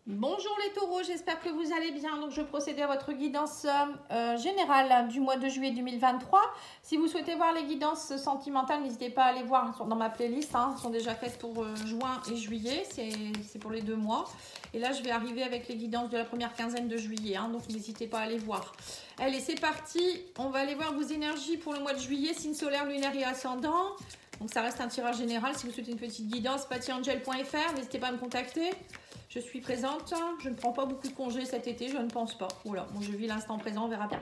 Bonjour les taureaux, j'espère que vous allez bien. Donc je vais procéder à votre guidance générale du mois de juillet 2023. Si vous souhaitez voir les guidances sentimentales, n'hésitez pas à aller voir, elles sont dans ma playlist, elles sont déjà faites pour juin et juillet, c'est pour les 2 mois. Et là je vais arriver avec les guidances de la première quinzaine de juillet, donc n'hésitez pas à aller voir. Allez, c'est parti, on va aller voir vos énergies pour le mois de juillet, signe solaire, lunaire et ascendant. Donc ça reste un tirage général. Si vous souhaitez une petite guidance, pattyangel.fr, n'hésitez pas à me contacter. Je suis présente, je ne prends pas beaucoup de congés cet été, je ne pense pas. Voilà, bon, je vis l'instant présent, on verra bien.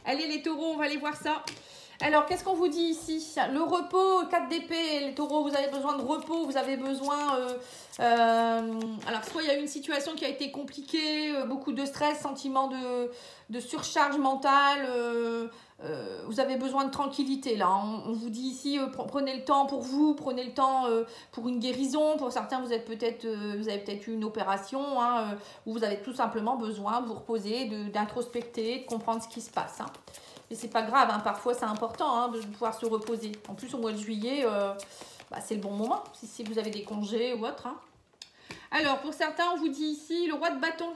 Allez les taureaux, on va aller voir ça. Alors, qu'est-ce qu'on vous dit ici? Le repos, 4 d'épée, les taureaux, vous avez besoin de repos, vous avez besoin... alors, soit il y a une situation qui a été compliquée, beaucoup de stress, sentiment de surcharge mentale, vous avez besoin de tranquillité là. On vous dit ici, prenez le temps pour vous, prenez le temps pour une guérison. Pour certains, vous avez peut-être eu une opération où vous avez tout simplement besoin de vous reposer, d'introspecter, de comprendre ce qui se passe. Mais c'est pas grave, parfois c'est important de pouvoir se reposer. En plus, au mois de juillet, c'est le bon moment, si vous avez des congés ou autre. Alors, pour certains, on vous dit ici le roi de bâton.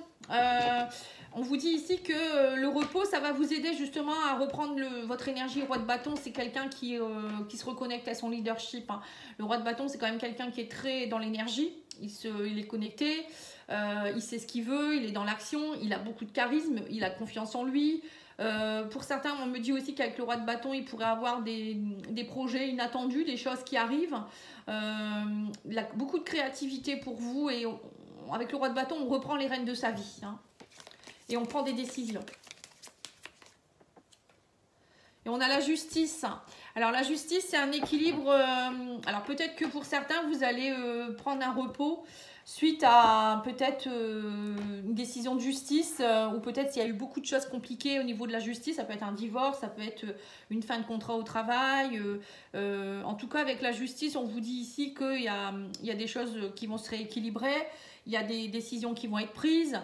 On vous dit ici que le repos, ça va vous aider justement à reprendre votre énergie. Le roi de bâton, c'est quelqu'un qui se reconnecte à son leadership. Le roi de bâton, c'est quand même quelqu'un qui est très dans l'énergie. Il est connecté, il sait ce qu'il veut, il est dans l'action, il a beaucoup de charisme, il a confiance en lui. Pour certains, on me dit aussi qu'avec le roi de bâton, il pourrait avoir des projets inattendus, des choses qui arrivent. Il a beaucoup de créativité pour vous et avec le roi de bâton, on reprend les rênes de sa vie. Et on prend des décisions. Et on a la justice. Alors la justice, c'est un équilibre. Alors peut-être que pour certains, vous allez prendre un repos suite à peut-être une décision de justice ou peut-être s'il y a eu beaucoup de choses compliquées au niveau de la justice. Ça peut être un divorce, ça peut être une fin de contrat au travail. En tout cas, avec la justice, on vous dit ici qu'il y a des choses qui vont se rééquilibrer. Il y a des décisions qui vont être prises.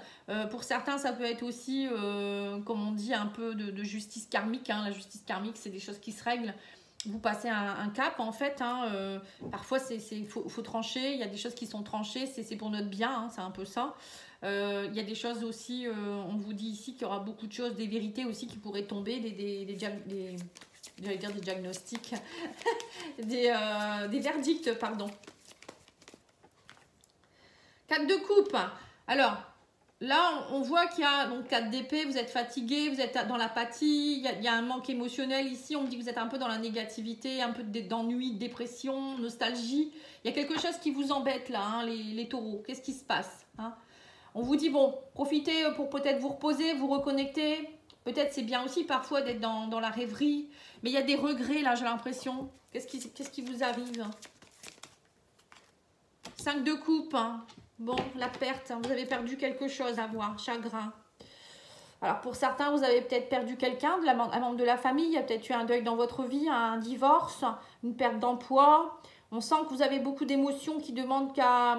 Pour certains, ça peut être aussi, comme on dit, un peu de justice karmique. La justice karmique, c'est des choses qui se règlent. Vous passez un cap, en fait. Parfois, faut trancher. Il y a des choses qui sont tranchées. C'est pour notre bien, c'est un peu ça. Il y a des choses aussi, on vous dit ici qu'il y aura beaucoup de choses, des vérités aussi qui pourraient tomber, j'allais dire des diagnostics, des verdicts, pardon. 4 de coupe. Alors, là, on voit qu'il y a donc 4 d'épée, vous êtes fatigué, vous êtes dans l'apathie, il y a un manque émotionnel ici, on me dit que vous êtes un peu dans la négativité, un peu d'ennui, de dépression, nostalgie. Il y a quelque chose qui vous embête là, les taureaux. Qu'est-ce qui se passe On vous dit, bon, profitez pour peut-être vous reposer, vous reconnecter. Peut-être c'est bien aussi parfois d'être dans la rêverie. Mais il y a des regrets là, j'ai l'impression. Qu'est-ce qui vous arrive 5 de coupe. Bon, la perte, vous avez perdu quelque chose à voir, chagrin. Alors pour certains, vous avez peut-être perdu quelqu'un, un membre de la famille, il y a peut-être eu un deuil dans votre vie, un divorce, une perte d'emploi. On sent que vous avez beaucoup d'émotions qui demandent qu'à...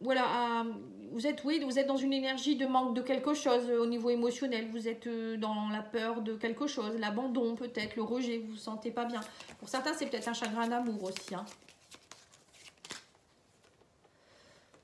Voilà, vous êtes dans une énergie de manque de quelque chose au niveau émotionnel. Vous êtes dans la peur de quelque chose, l'abandon peut-être, le rejet, vous ne vous sentez pas bien. Pour certains, c'est peut-être un chagrin d'amour aussi.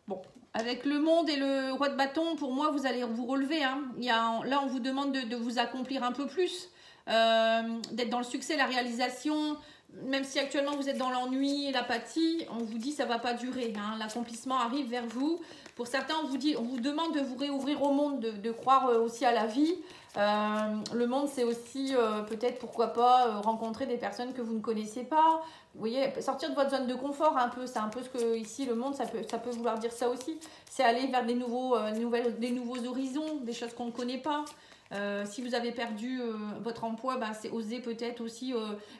Bon, avec le monde et le roi de bâton, pour moi, vous allez vous relever. Là, on vous demande de vous accomplir un peu plus, d'être dans le succès, la réalisation. Même si actuellement vous êtes dans l'ennui et l'apathie, on vous dit que ça ne va pas durer. L'accomplissement arrive vers vous. Pour certains, on vous demande de vous réouvrir au monde, de croire aussi à la vie. Le monde, c'est aussi peut-être, pourquoi pas, rencontrer des personnes que vous ne connaissez pas. Vous voyez, sortir de votre zone de confort un peu. C'est un peu ce que ici, le monde, ça peut vouloir dire ça aussi. C'est aller vers des nouveaux horizons, des choses qu'on ne connaît pas. Si vous avez perdu votre emploi, c'est oser peut-être aussi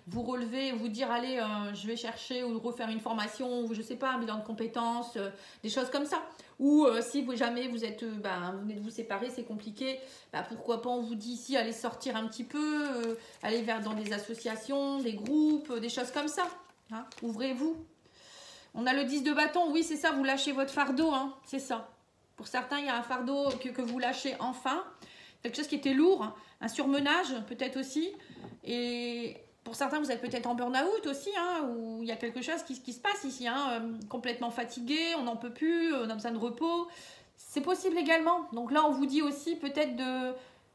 vous relever, vous dire allez, je vais chercher ou refaire une formation, ou je sais pas, un bilan de compétences, des choses comme ça. Ou si jamais vous venez de vous séparer, c'est compliqué, pourquoi pas on vous dit ici allez sortir un petit peu, aller dans des associations, des groupes, des choses comme ça. Ouvrez-vous. On a le 10 de bâton, oui c'est ça, vous lâchez votre fardeau, c'est ça. Pour certains, il y a un fardeau que vous lâchez enfin. Quelque chose qui était lourd, un surmenage peut-être aussi. Et Pour certains, vous êtes peut-être en burn-out aussi, hein, où il y a quelque chose qui se passe ici, hein, complètement fatigué, on n'en peut plus, on a besoin de repos. C'est possible également. Donc là, on vous dit aussi peut-être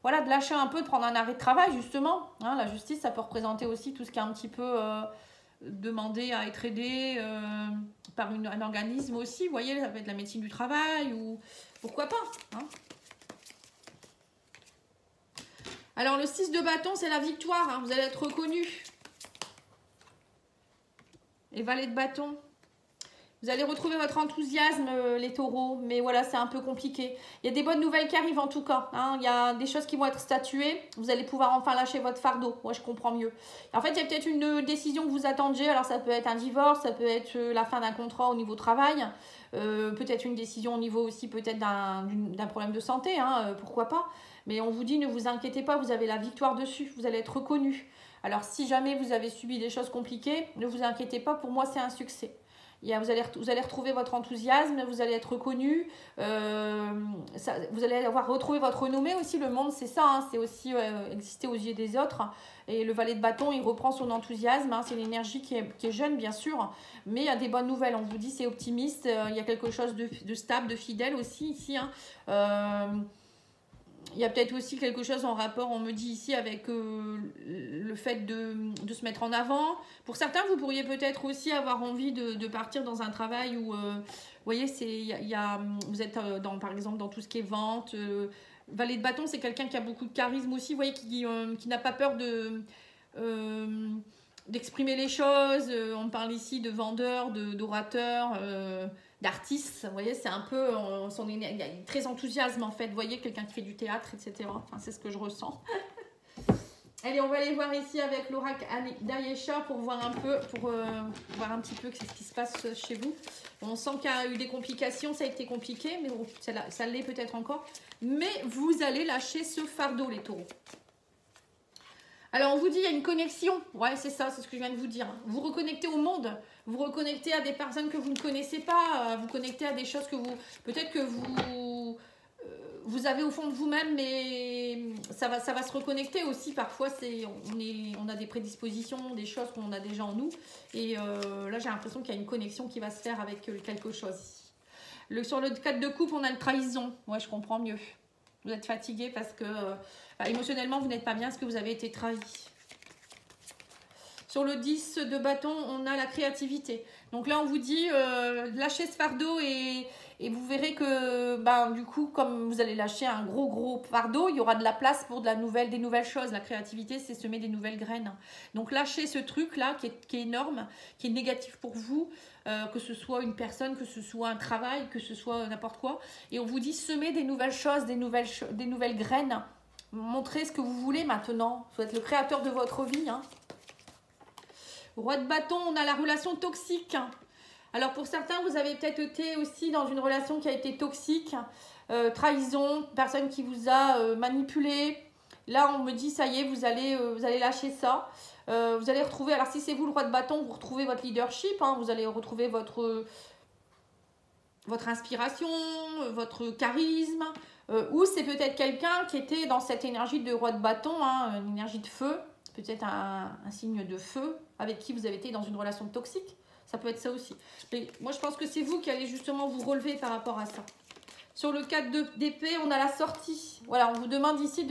voilà, de lâcher un peu, de prendre un arrêt de travail, justement. Hein, la justice, ça peut représenter aussi tout ce qui est un petit peu demandé à être aidé par un organisme aussi. Vous voyez, ça peut être la médecine du travail ou pourquoi pas. Hein. Alors, le 6 de bâton, c'est la victoire. Hein, vous allez être reconnu. Et valet de bâton. Vous allez retrouver votre enthousiasme, les taureaux, mais voilà, c'est un peu compliqué. Il y a des bonnes nouvelles qui arrivent en tout cas. Hein. Il y a des choses qui vont être statuées. Vous allez pouvoir enfin lâcher votre fardeau. Moi, je comprends mieux. En fait, il y a peut-être une décision que vous attendiez. Alors, ça peut être un divorce, ça peut être la fin d'un contrat au niveau travail. Peut-être une décision au niveau aussi peut-être d'un problème de santé. Hein, pourquoi pas. Mais on vous dit, ne vous inquiétez pas, vous avez la victoire dessus. Vous allez être reconnu. Alors, si jamais vous avez subi des choses compliquées, ne vous inquiétez pas. Pour moi, c'est un succès. Vous allez retrouver votre enthousiasme, vous allez être reconnu, vous allez avoir retrouvé votre renommée aussi. Le monde, c'est ça, hein, c'est aussi exister aux yeux des autres. Et le valet de bâton, il reprend son enthousiasme, hein, c'est l'énergie qui est jeune, bien sûr, mais il y a des bonnes nouvelles. On vous dit, c'est optimiste, il y a quelque chose de stable, de fidèle aussi ici. Hein. Il y a peut-être aussi quelque chose en rapport, on me dit ici, avec le fait de se mettre en avant. Pour certains, vous pourriez peut-être aussi avoir envie de partir dans un travail où, vous voyez, vous êtes par exemple dans tout ce qui est vente. Valet de bâton, c'est quelqu'un qui a beaucoup de charisme aussi, vous voyez, qui n'a pas peur d'exprimer les choses. On parle ici de vendeur, d'orateur, d'artiste, vous voyez, c'est un peu il y a très enthousiasme en fait, vous voyez, quelqu'un qui fait du théâtre, etc. Enfin, c'est ce que je ressens. Allez, on va aller voir ici avec l'oracle d'Ayesha pour voir un peu, voir un petit peu ce qui se passe chez vous. On sent qu'il y a eu des complications, ça a été compliqué, mais bon, ça l'est peut-être encore. Mais vous allez lâcher ce fardeau, les taureaux. Alors, on vous dit, il y a une connexion. Ouais, c'est ça, c'est ce que je viens de vous dire. Vous reconnectez au monde. Vous reconnectez à des personnes que vous ne connaissez pas. Vous connectez à des choses que peut-être que vous avez au fond de vous-même, mais ça va se reconnecter aussi. Parfois, on a des prédispositions, des choses qu'on a déjà en nous. Et là, j'ai l'impression qu'il y a une connexion qui va se faire avec quelque chose. Sur le 4 de coupe, on a une trahison. Ouais, je comprends mieux. Vous êtes fatigué parce que émotionnellement, vous n'êtes pas bien parce que vous avez été trahi. Sur le 10 de bâton, on a la créativité. Donc là, on vous dit, lâchez ce fardeau et vous verrez que, du coup, comme vous allez lâcher un gros fardeau, il y aura de la place pour des nouvelles choses. La créativité, c'est semer des nouvelles graines. Donc lâchez ce truc-là qui est énorme, qui est négatif pour vous, que ce soit une personne, que ce soit un travail, que ce soit n'importe quoi. Et on vous dit, semez des nouvelles choses, des nouvelles graines. Montrez ce que vous voulez maintenant. Vous êtes le créateur de votre vie, hein. Roi de bâton, on a la relation toxique. Alors pour certains, vous avez peut-être été aussi dans une relation qui a été toxique, trahison, personne qui vous a manipulé. Là, on me dit, ça y est, vous allez lâcher ça. Vous allez retrouver, alors si c'est vous le roi de bâton, vous retrouvez votre leadership, hein, vous allez retrouver votre inspiration, votre charisme. Ou c'est peut-être quelqu'un qui était dans cette énergie de roi de bâton, hein, une énergie de feu, peut-être un signe de feu avec qui vous avez été dans une relation toxique. Ça peut être ça aussi. Mais moi, je pense que c'est vous qui allez justement vous relever par rapport à ça. Sur le 4 d'épée, on a la sortie. Voilà, on vous demande ici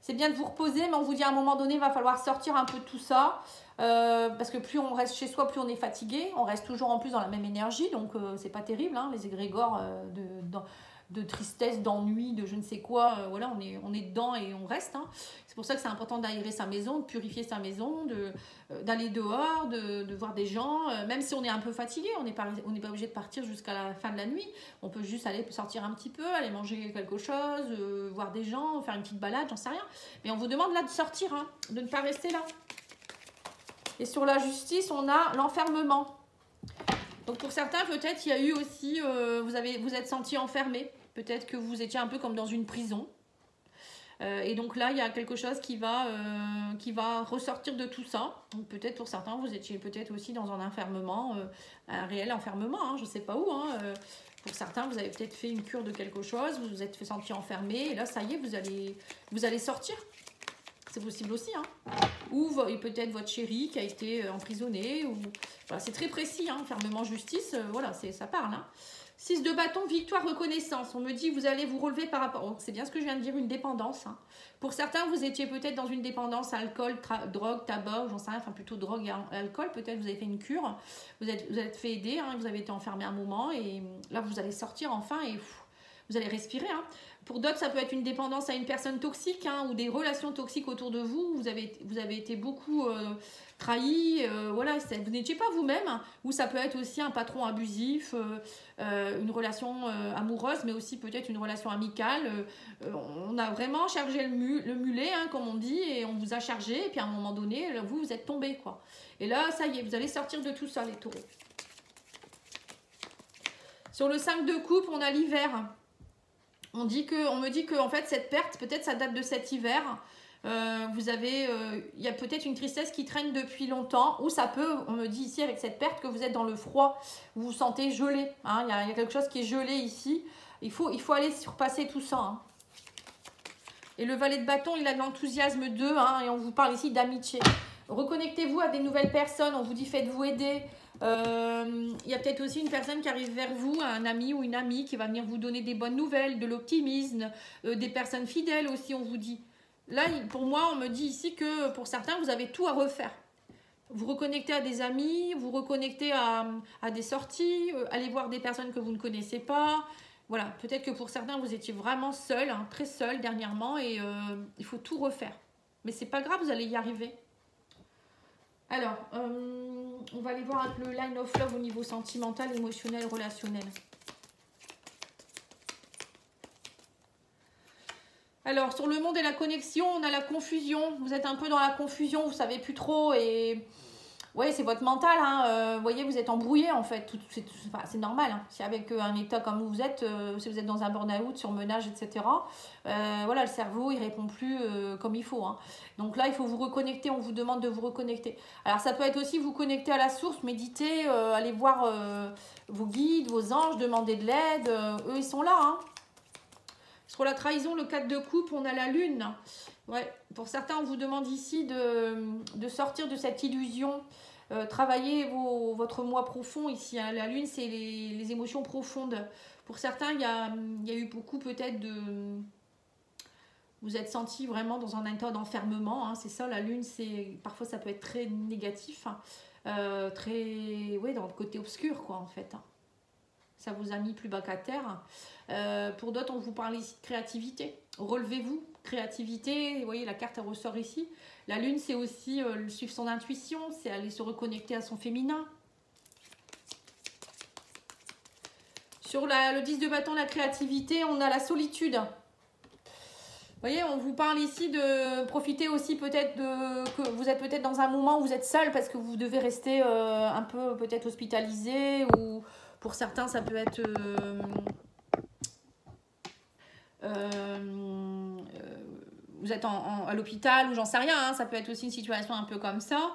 c'est bien de vous reposer, mais on vous dit à un moment donné, il va falloir sortir un peu de tout ça. Parce que plus on reste chez soi, plus on est fatigué. On reste toujours en plus dans la même énergie, donc c'est pas terrible, hein, les égrégores de tristesse, d'ennui, de je ne sais quoi. Voilà, on est dedans et on reste. Hein. C'est pour ça que c'est important d'aérer sa maison, de purifier sa maison, d'aller dehors, de voir des gens. Même si on est un peu fatigué, on n'est pas obligé de partir jusqu'à la fin de la nuit. On peut juste aller sortir un petit peu, aller manger quelque chose, voir des gens, faire une petite balade, j'en sais rien. Mais on vous demande là de sortir, hein, de ne pas rester là. Et sur la justice, on a l'enfermement. Donc pour certains, peut-être, il y a eu aussi, vous êtes senti enfermé. Peut-être que vous étiez un peu comme dans une prison. Et donc là, il y a quelque chose qui va ressortir de tout ça. Donc peut-être pour certains, vous étiez peut-être aussi dans un enfermement, un réel enfermement, hein, je ne sais pas où. Hein, pour certains, vous avez peut-être fait une cure de quelque chose, vous vous êtes fait sentir enfermé. Et là, ça y est, vous allez sortir. c'est possible aussi. Hein. Ou peut-être votre chéri qui a été emprisonné. Voilà, c'est très précis, hein, fermement justice, voilà, ça parle. Hein. 6 de bâton, victoire, reconnaissance. On me dit vous allez vous relever par rapport... Oh, c'est bien ce que je viens de dire, une dépendance. Hein. Pour certains, vous étiez peut-être dans une dépendance à alcool, drogue, tabac, j'en sais rien, enfin plutôt drogue et alcool. Peut-être vous avez fait une cure, vous êtes fait aider, hein, vous avez été enfermé un moment et là vous allez sortir enfin et vous allez respirer. Hein. Pour d'autres, ça peut être une dépendance à une personne toxique hein, ou des relations toxiques autour de vous. Vous avez été beaucoup trahi, voilà, vous n'étiez pas vous-même. Hein, ou ça peut être aussi un patron abusif, une relation amoureuse, mais aussi peut-être une relation amicale. On a vraiment chargé le mulet, hein, comme on dit, et on vous a chargé. Et puis à un moment donné, vous êtes tombé, quoi. Et là, ça y est, vous allez sortir de tout ça, les taureaux. Sur le 5 de coupe, on a l'hiver. On me dit que en fait cette perte, peut-être ça date de cet hiver. Il y a peut-être une tristesse qui traîne depuis longtemps, ou ça peut, on me dit ici avec cette perte que vous êtes dans le froid, vous vous sentez gelé. Hein, il y a quelque chose qui est gelé ici. Il faut aller surpasser tout ça. Hein. Et le valet de bâton, il a de l'enthousiasme d'eux, hein, et on vous parle ici d'amitié. Reconnectez-vous à des nouvelles personnes, on vous dit faites-vous aider. Il y a peut-être aussi une personne qui arrive vers vous, un ami ou une amie qui va venir vous donner des bonnes nouvelles, de l'optimisme, des personnes fidèles aussi, on vous dit. Là, pour moi, on me dit ici que pour certains, vous avez tout à refaire. Vous reconnectez à des amis, vous reconnectez à des sorties, allez voir des personnes que vous ne connaissez pas. Voilà, peut-être que pour certains, vous étiez vraiment seul, hein, très seul dernièrement, et il faut tout refaire. Mais c'est pas grave, vous allez y arriver. Alors, on va aller voir avec le line of love au niveau sentimental, émotionnel, relationnel. Alors, sur le monde et la connexion, on a la confusion. Vous êtes un peu dans la confusion, vous ne savez plus trop. Et ouais, c'est votre mental. Hein. Vous voyez, vous êtes embrouillé en fait. C'est normal. Hein. Si avec un état comme vous êtes, si vous êtes dans un burn-out, surmenage, etc. Voilà, le cerveau, il répond plus comme il faut. Hein. Donc là, il faut vous reconnecter. On vous demande de vous reconnecter. Alors, ça peut être aussi vous connecter à la source, méditer, aller voir vos guides, vos anges, demander de l'aide. Eux, ils sont là. Hein. Sur la trahison, le 4 de coupe, on a la lune. Ouais, pour certains, on vous demande ici de sortir de cette illusion. Travailler votre moi profond ici. Hein. La lune, c'est les émotions profondes. Pour certains, il y a eu beaucoup peut-être de... Vous êtes senti vraiment dans un état d'enfermement. Hein. C'est ça, la lune, parfois ça peut être très négatif. Hein. Ouais, dans le côté obscur, quoi, en fait. Hein. Ça vous a mis plus bas qu'à terre. Pour d'autres, on vous parle ici de créativité. Relevez-vous, créativité. Vous voyez, la carte, elle ressort ici. La lune, c'est aussi suivre son intuition. C'est aller se reconnecter à son féminin. Sur le 10 de bâton, la créativité, on a la solitude. Vous voyez, on vous parle ici de profiter aussi peut-être que vous êtes peut-être dans un moment où vous êtes seul parce que vous devez rester un peu peut-être hospitalisé ou... Pour certains, ça peut être vous êtes à l'hôpital ou j'en sais rien. Hein, ça peut être aussi une situation un peu comme ça.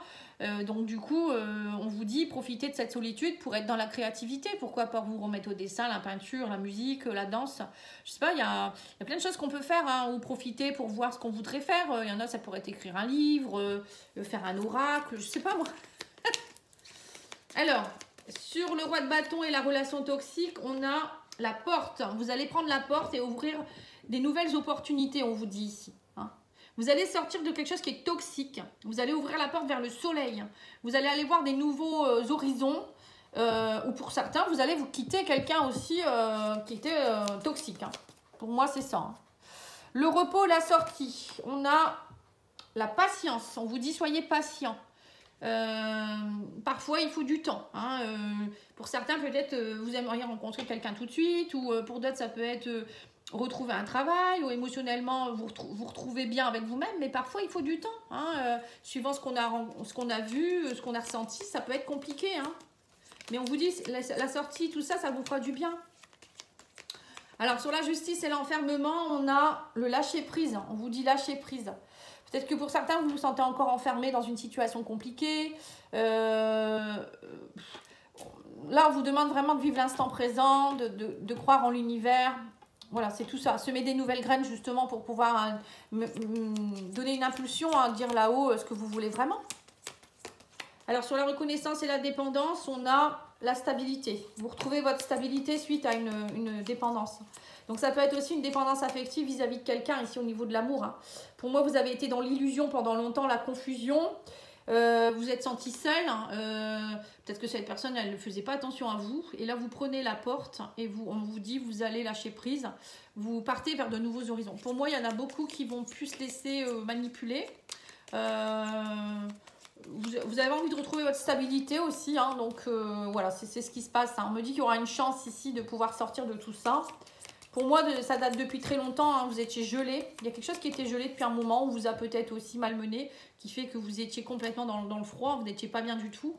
Donc du coup, on vous dit profitez de cette solitude pour être dans la créativité. Pourquoi pas vous remettre au dessin, la peinture, la musique, la danse. Je sais pas, il y a plein de choses qu'on peut faire. Hein, ou profiter pour voir ce qu'on voudrait faire. Il y en a, ça pourrait être écrire un livre, faire un oracle, je sais pas moi. Alors... Sur le roi de bâton et la relation toxique, on a la porte. Vous allez prendre la porte et ouvrir des nouvelles opportunités, on vous dit ici. Hein. Vous allez sortir de quelque chose qui est toxique. Vous allez ouvrir la porte vers le soleil. Vous allez aller voir des nouveaux horizons. Ou pour certains, vous allez vous quitter quelqu'un aussi qui était toxique. Hein. Pour moi, c'est ça. Hein. Le repos, la sortie. On a la patience. On vous dit soyez patient. Parfois il faut du temps hein. Pour certains peut-être vous aimeriez rencontrer quelqu'un tout de suite ou pour d'autres ça peut être retrouver un travail ou émotionnellement vous retrouvez bien avec vous-même, mais parfois il faut du temps hein. Suivant ce qu'on a vu, ce qu'on a ressenti, ça peut être compliqué hein. Mais on vous dit la sortie, tout ça, ça vous fera du bien. Alors sur la justice et l'enfermement, on a le lâcher prise. On vous dit lâcher prise. Peut-être que pour certains, vous vous sentez encore enfermé dans une situation compliquée. Là, on vous demande vraiment de vivre l'instant présent, de croire en l'univers. Voilà, c'est tout ça. Semer des nouvelles graines justement pour pouvoir donner une impulsion à dire là-haut ce que vous voulez vraiment. Alors sur la reconnaissance et la dépendance, on a la stabilité. Vous retrouvez votre stabilité suite à une dépendance. Donc ça peut être aussi une dépendance affective vis-à-vis de quelqu'un, ici au niveau de l'amour. Hein. Pour moi, vous avez été dans l'illusion pendant longtemps, la confusion. Vous êtes senti seul. Peut-être que cette personne, elle ne faisait pas attention à vous. Et là, vous prenez la porte et on vous dit, vous allez lâcher prise. Vous partez vers de nouveaux horizons. Pour moi, il y en a beaucoup qui vont plus se laisser manipuler. Vous avez envie de retrouver votre stabilité aussi, hein, donc voilà, c'est ce qui se passe. Hein. On me dit qu'il y aura une chance ici de pouvoir sortir de tout ça. Pour moi, ça date depuis très longtemps, hein, vous étiez gelé. Il y a quelque chose qui était gelé depuis un moment, on vous a peut-être aussi malmené, qui fait que vous étiez complètement dans le froid, vous n'étiez pas bien du tout.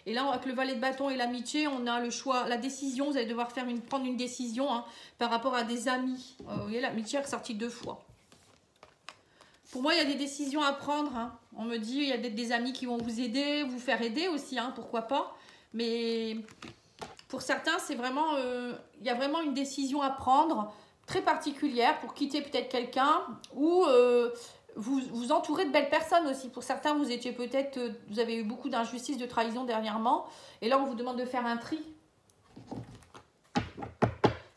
Et là, avec le valet de bâton et l'amitié, on a le choix, la décision, vous allez devoir prendre une décision hein, par rapport à des amis. Vous voyez, l'amitié est ressortie 2 fois. Pour moi, il y a des décisions à prendre. Hein. On me dit, il y a des amis qui vont vous aider, vous faire aider aussi, hein, pourquoi pas. Mais pour certains, c'est vraiment, il y a vraiment une décision à prendre très particulière pour quitter peut-être quelqu'un ou vous entourer de belles personnes aussi. Pour certains, vous étiez peut-être, vous avez eu beaucoup d'injustices, de trahison dernièrement. Et là, on vous demande de faire un tri.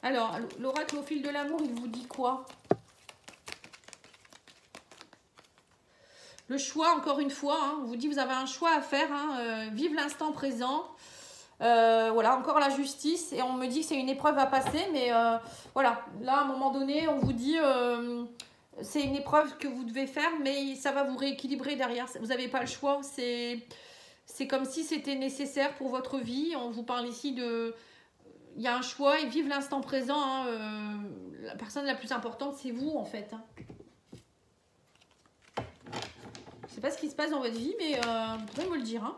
Alors, l'oracle au fil de l'amour, il vous dit quoi ? Le choix, encore une fois, hein, on vous dit vous avez un choix à faire, hein, vive l'instant présent. Voilà, encore la justice. Et on me dit que c'est une épreuve à passer, mais voilà, là, à un moment donné, on vous dit c'est une épreuve que vous devez faire, mais ça va vous rééquilibrer derrière. Vous n'avez pas le choix, c'est comme si c'était nécessaire pour votre vie. On vous parle ici de... Il y a un choix et vive l'instant présent. Hein, la personne la plus importante, c'est vous, en fait. Hein. Je ne sais pas ce qui se passe dans votre vie, mais vous pouvez me le dire. Hein.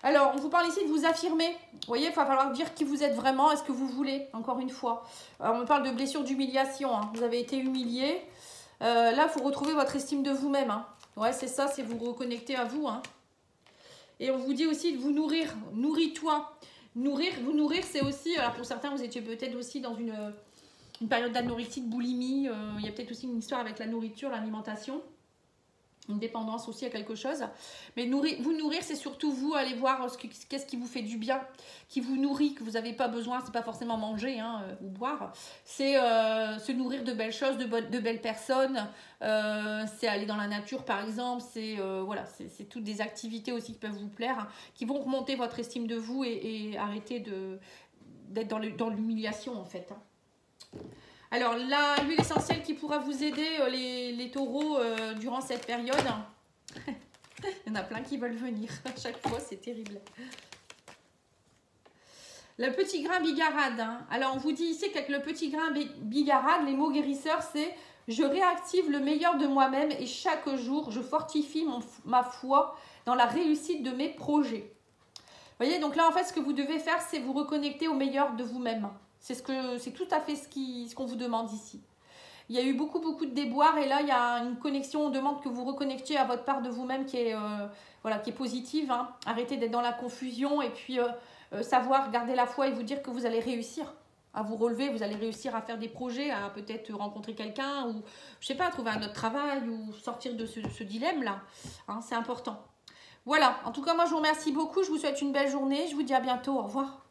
Alors, on vous parle ici de vous affirmer. Vous voyez, il va falloir dire qui vous êtes vraiment, est-ce que vous voulez, encore une fois. Alors, on me parle de blessure d'humiliation. Hein. Vous avez été humilié. Là, il faut retrouver votre estime de vous-même. Hein. Ouais, c'est ça, c'est vous reconnecter à vous. Hein. Et on vous dit aussi de vous nourrir. Nourris-toi. Vous nourrir, c'est aussi... Alors, pour certains, vous étiez peut-être aussi dans une période d'anorexie, de boulimie. Il y a peut-être aussi une histoire avec la nourriture, l'alimentation. Une dépendance aussi à quelque chose. Mais vous nourrir, c'est surtout vous, aller voir qu'est-ce qui vous fait du bien, qui vous nourrit, que vous n'avez pas besoin, c'est pas forcément manger hein, ou boire, c'est se nourrir de belles choses, de belles personnes, c'est aller dans la nature par exemple, c'est voilà, c'est toutes des activités aussi qui peuvent vous plaire, hein, qui vont remonter votre estime de vous et arrêter d'être dans l'humiliation en fait. Hein. Alors, l'huile essentielle qui pourra vous aider, les taureaux, durant cette période. Il y en a plein qui veulent venir. À chaque fois, c'est terrible. Le petit grain bigarade. Hein. Alors, on vous dit ici qu'avec le petit grain bigarade, les mots guérisseurs, c'est « Je réactive le meilleur de moi-même et chaque jour, je fortifie ma foi dans la réussite de mes projets. » Vous voyez, donc là, en fait, ce que vous devez faire, c'est vous reconnecter au meilleur de vous-même. C'est tout à fait ce qu'on vous demande ici. Il y a eu beaucoup de déboires et là, il y a une connexion. On demande que vous reconnectiez à votre part de vous-même qui est, voilà, qui est positive. Hein. Arrêtez d'être dans la confusion et puis savoir garder la foi et vous dire que vous allez réussir à vous relever. Vous allez réussir à faire des projets, à peut-être rencontrer quelqu'un ou, je sais pas, trouver un autre travail ou sortir de ce dilemme-là. Hein, c'est important. Voilà. En tout cas, moi, je vous remercie beaucoup. Je vous souhaite une belle journée. Je vous dis à bientôt. Au revoir.